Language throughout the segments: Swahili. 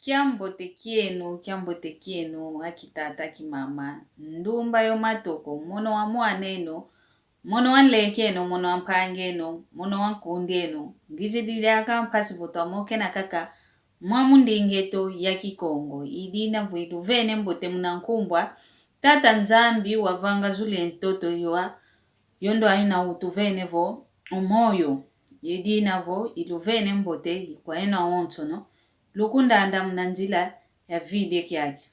Kiambote kienu, akitata kimama, ndumba yo matoko, mono wa mwaneno, mono wa nlekeno, mono wa mpangeno, mono wa kundeno, ngizidiliaka mpasi votamoke na kaka, mwamundingeto ya kikongo, idina vuidu vene mbote mnankumbwa, tata nzambi wavanga zule ntoto yua, yondo aina utu vene vo, umoyo, idina vo, ilu vene mbote, kwa ena ontono, lukunda anda mnanjila ya vide kiaki.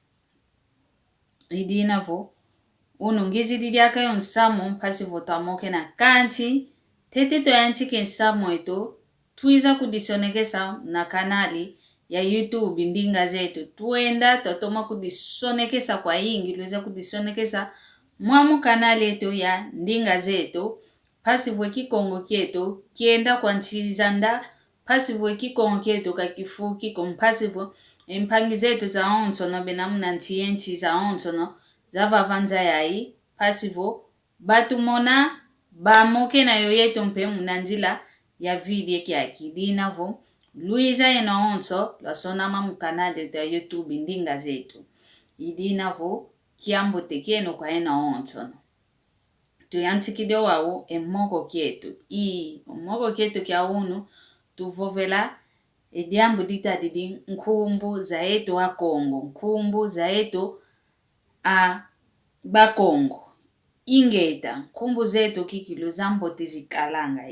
Idina vo, unungizi didiaka yon samu mpasi votamoke na kanti, tete to yanchike nsamu eto, tuiza kudisonekesa na kanali ya YouTube ndinga zetu. Tuenda, tutoma kudisonekesa kwa ingi, luiza kudisonekesa mwamu kanali eto ya ndinga zetu, pasi vweki kongo kieto, kienda kwa nchizanda, pasi vweki kongo kieto kakifuki, kompasi vwe, mpangi zetu za ontono, benamuna ntienti za ontono, za vavanza yai, pasi vwe, batu mona, ba moke na yoyeto mpe munanjila ya vide kiaki. Dina vwe, Luiza ena onto, la sonama mkanale ya YouTube ndinga zetu. Idina vwe, kiambote kienu kwa ena onto. Tuyantikide wao emoko kietu. Emoko kietu kia unu, tuvovela ediambu dita didi nkumbu zaeto wa Kongo. Nkumbu zaeto a Bakongo. Ingeta, nkumbu zeto kikilu zambote zikalanga.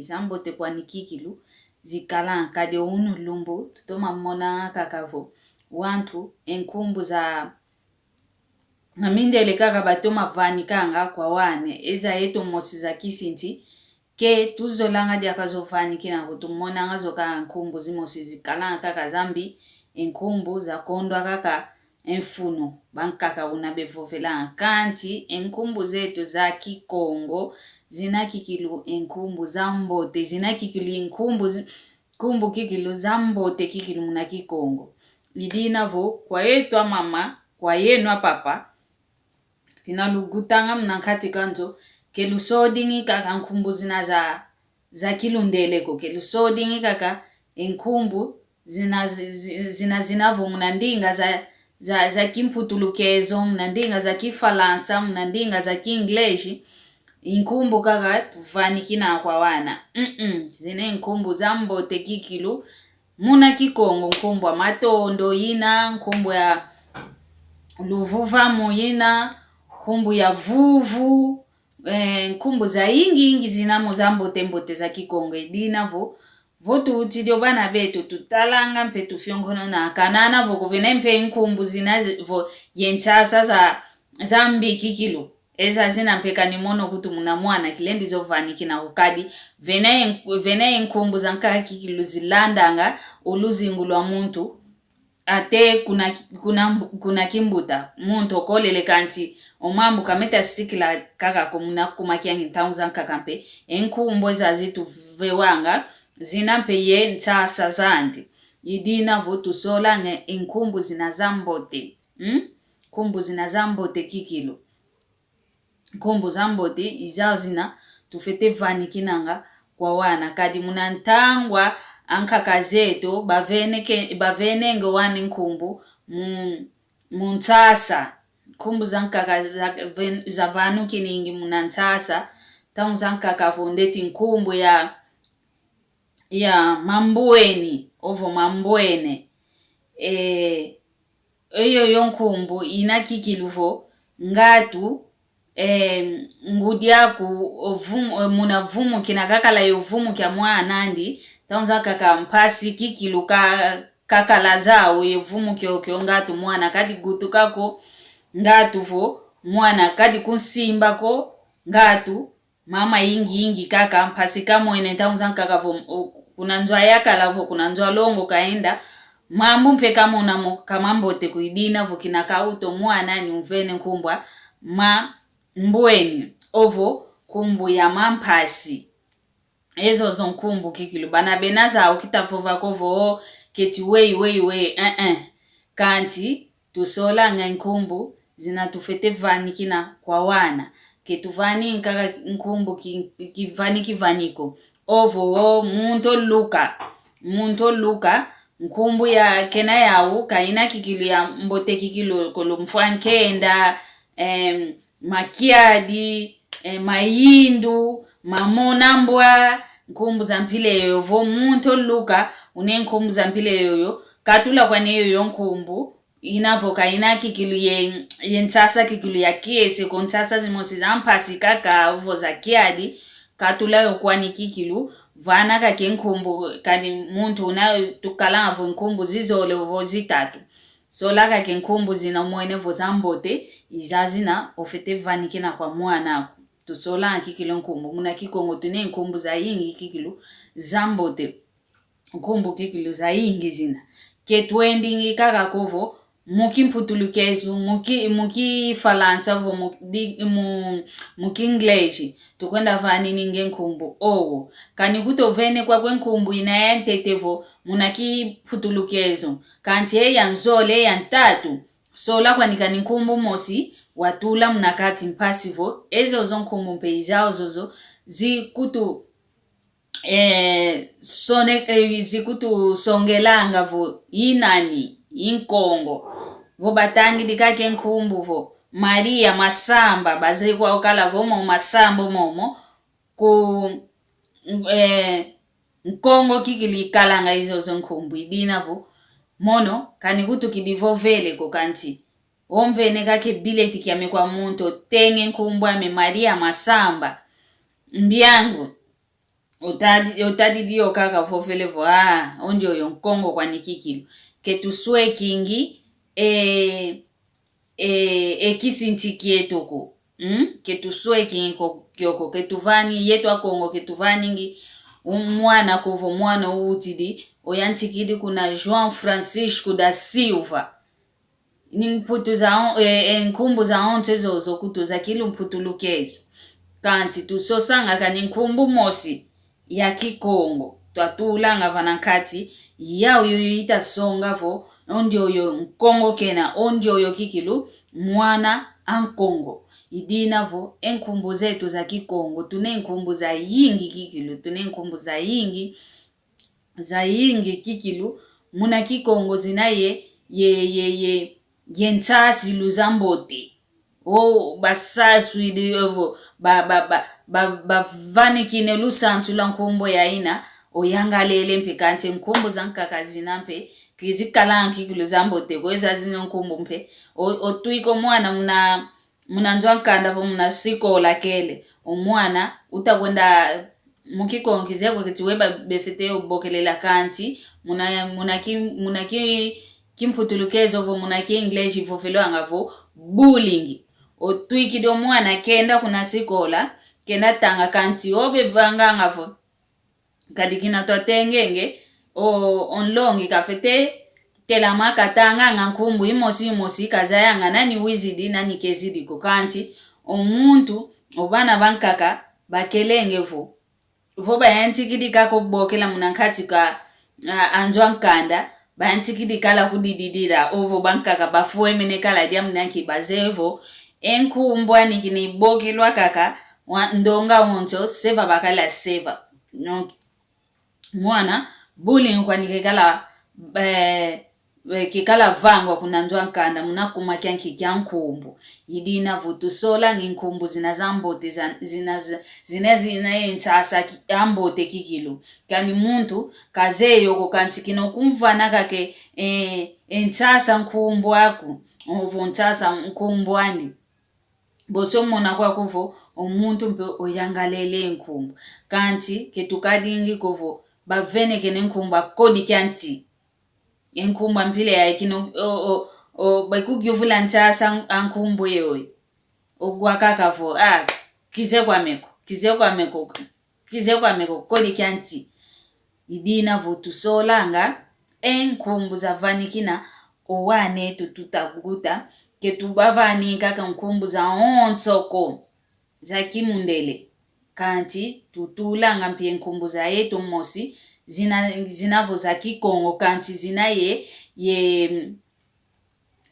Zambote kwa nikikilu zikalanga. Kade unu lumbu, tutoma mona kakavo. Wantu, nkumbu za Namindele kaka batoma vanikanga kwa wane. Eza eto mosi za kisinti. Ke tuzolanga diaka zo vanikina kutumona nga zo kaka nkumbu zimosi zikalanga kaka zambi. Nkumbu za kondwa kaka enfuno. Bankaka unabevovela kanti. Nkumbu zetu za kikongo. Zina kikilu nkumbu zambote. Zina kikilu nkumbu kikilu zambote kikilu muna kikongo. Lidina vo kwa yetu mama. Kwa yenu papa. Kina lugutanga mnankati kanzo. Kelu sodingi kaka nkumbu zina za kilundeleko. Kelu sodingi kaka nkumbu zina vo mnandinga za kimputulukezo. Mnandinga za kifalansa. Mnandinga za kiingleshi. Nkumbu kaka tufanikina kwa wana. Zine nkumbu zambote kikilu. Muna kikongo nkumbu wa matondo ina. Nkumbu ya luvuva moyina. Nkumbu ya vuvu. Nkumbu za ingi zinamo zambote mbote za kikongo. Idina vo. Votu utidio bana beto. Tutalanga mpe tufiongono na kanana vo. Kuvene mpe nkumbu zina vo yenchasa za mbi kikilu. Eza zina mpeka ni mono kutu muna mwana kilendi zo vani kina ukadi. Vene nkumbu za nkaka kikilu zilandanga. Uluzi ngulwa muntu. Ate kuna kimbuta. Muntu okolele kanti. Omambu kameta sikila kaka kumuna kumakia ngintangu za nkaka mpe. Nkumbu za zitu vewanga. Zina mpe ye nchasa zandi. Idina votu sola nge nkumbu zina zambote. Nkumbu zina zambote kikilu. Nkumbu zambote izao zina tufete vani kinanga kwa wana. Kadi munantangwa ankaka zeto bavene nge wani nkumbu muntasa. Nkumbu za nkaka za vanu kiningi munantasa. Tangu za nkaka vondeti nkumbu ya mambueni. Ovo mambuene. Eyo yonkumbu inakikiluvo ngatu ngudiaku munavumu kinakakala yovumu kia mwanandi. Taunza kaka mpasi kikilu kakala zao yovumu kio ngatu mwana. Kadi gutu kako ngatu vo mwana. Kadi kunsimba ko ngatu mama ingi kaka mpasi kamwene. Taunza kaka vo kunanzwa yakala vo kunanzwa longo kaenda. Mambu mpe kama kamambote kuidina vo kinakauto mwana ni uvene nkumbwa mbweni ovo kumbu ya mampasi. Ezo zonkumbu kikilu bana benaza ukitafova kovo keti wei kanti tusola nga nkumbu zina tufete vani kina kwa wana ketuvani nkaka nkumbu kivani kivaniko ovo muntu luka nkumbu ya kena yau kaina kikilu ya mbote kikilu kolumfuankenda makiadi mayindu mamonambwa nkumbu za mpile yoyo muntu luka une nkumbu za mpile yoyo katula kwa yoyo nkumbu inavoka ina kikilu ye ntasa kikilu ya kiesi kontasa zimosi za mpasi kaka uvo za kiadi katula yo kwa ni kikilu vana kake nkumbu kani muntu una tukalanvo nkumbu zizole uvo zitatu so laka ke nkumbu zina mwene vo zambote izazina ofete vanikina kwa mwana tusola kikilu nkumbu muna kikongo tune nkumbu za yingi kikilu zambote nkumbu kikilu za yingi zina ketwendingi kaka kovo muki mputulukezu muki falansa vo muki ingleji tukwenda vani ninge nkumbu owo kani kutovene kwa kwe nkumbu inayentetevo munaki putulukezu kanche ya nzole ya ntatu sola kwa nikani nkumbu mosi watula munakati mpasivo ezo zo nkumbu mpeiza ozozo zikutu zikutu songelanga vo inani inkongo vo batangi dikake nkumbu vo Maria Masamba baze kwa ukala vo Masamba momo ku nkongo kikili kalanga izo zo nkumbu idina vo mono kani kutu kidivo vele kokanti omvene kake bileti kiame kwa muntu tenge nkumbu ame Maria Masamba mbiangu otadi dio kaka vovele vo ondio yo nkongo kwa nikikilu ketuswe kingi kisinti kietoko ketuswe kingi kyoko ketuvani yetu akongo ketuvani ngi mwana kuvo mwana utidi oyantikidi kuna João Francisco da Silva nimputu za nkumbu za onte zozo kutuza kilu mputulukezo kanti tusosanga kani nkumbu mosi ya kikongo twatulanga vanankati yao yoyita songa vo ondio yo nkongo kena ondio yo kikilu mwana ankongo idina vo enkumbu zetu za kikongo tune nkumbu za yingi kikilu tune nkumbu za yingi kikilu muna kikongo zinaye ye ntasi luzambote basaswidi ovo vanikine lusantu la nkumbu ya ina oyangalele mpekante nkumbu za nkakazina mpe kizikalanki kikilu zambote kweza zino nkumbu mpe otuiko mwana muna nzwankanda vo muna sikola kele omwana utakwenda mukikonkizeko kitiweba befete obokelela kanti muna kimputulukezo vo muna ki English vo felwanga vo bullying otuikido mwana kenda kuna sikola kenda tanga kanti obe vanganga vo kadikina twatengenge onlongi kafete tela makatanga nkumbu imosi kazayanga nani wizidi nani kezidi kukanti omuntu obana bankaka bakelenge vo bayantikidi kako bokela munankati ka anjwankanda bayantikidi kala kudididira ovo bankaka bafuemene kala dia munanki bazevo enkumbwa nikini bokelwa kaka ndonga onto seva bakala seva no mwana bullying kwa nikekala kikala vangwa kuna ndwankanda munakuma kyanki kyankumbu yidina vutu sola nginkumbu zinazambote zina entasa ambote kikilu kani muntu kazeyo kokanti kino kumvana kake entasa nkumbu aku ovo ntasa nkumbu ani boso mona kwa kuvo omuntu mpe oyangalele nkumbu kanti ketukadingi kovo bavene kene nkumbu akodi kyanti enkumba mpile ya kino baikugyuvula ntasa ankumbu yewe ogwakaka vo kize kwa meko kodi kyanti idina vo tusolanga enkumbu za vanikina owane tututaguta ketubavani kaka nkumbu za ontsoko za kimundele kanti tutulanga mpie nkumbu za yetu mosi zinavo za kikongo kanti zina ye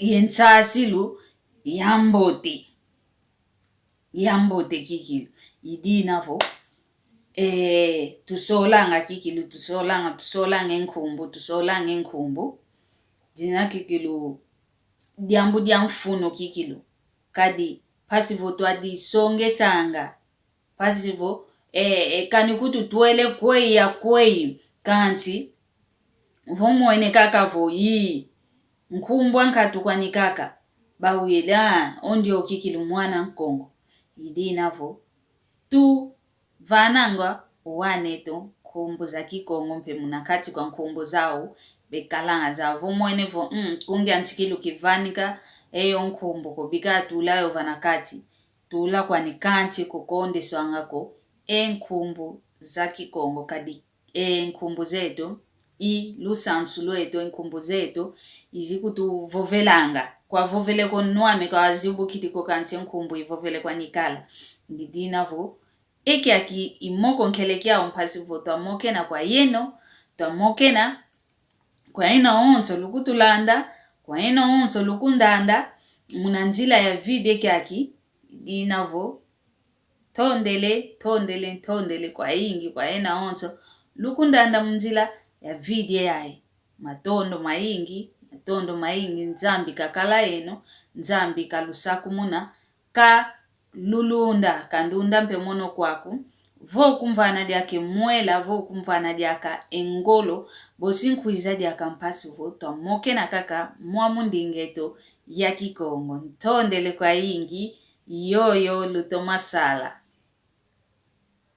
ntsasilu yambote kikilu idinavo tusolanga kikilu tusolanga enkhumbu jina kikilu diambu diamfuno kikilu kadi pasivo twadisongesanga pasivo kani kuti tuwele kwei kanti vomuene kaka vo yi nkhumbu ankatu kwani kaka bawila ondio kikilu mwana nkongo idinavo tu vanangwa uwaneto nkhumbu za kikongo mpe munakati kwa nkhumbu zao bekalanga za vomuene vo kungi antikilu kivanika eyo nkhumbu kubika tulayo vanakati tula kwani kanti kukonde swangako nkhumbu za kikongo kadi nkhumbu zetu lusansu lwetu nkhumbu zetu izikutu vovelanga kwa vovele konwame kwa azibu kitiko kanti nkhumbu ivovele kwa nikala ndidinavo aki imoko nkelekia mpasivo twamokena kwa yeno twamokena kwa ina onso lukutulanda kwa ina onso lukundanda munanjila ya video aki dinavo tondele kwa ingi kwa ina onso lukundanda munjila ya video yae matondo maingi nzambi kakala eno nzambi kalusaku muna ka lulunda kandunda mpe mono kwaku vo kumvana diake mwela vo kumvana diaka engolo bosinkwiza diaka mpasi vo twamoke na kaka mwamundingeto ya kikongo ntondele kwa ingi yoyo lutomasala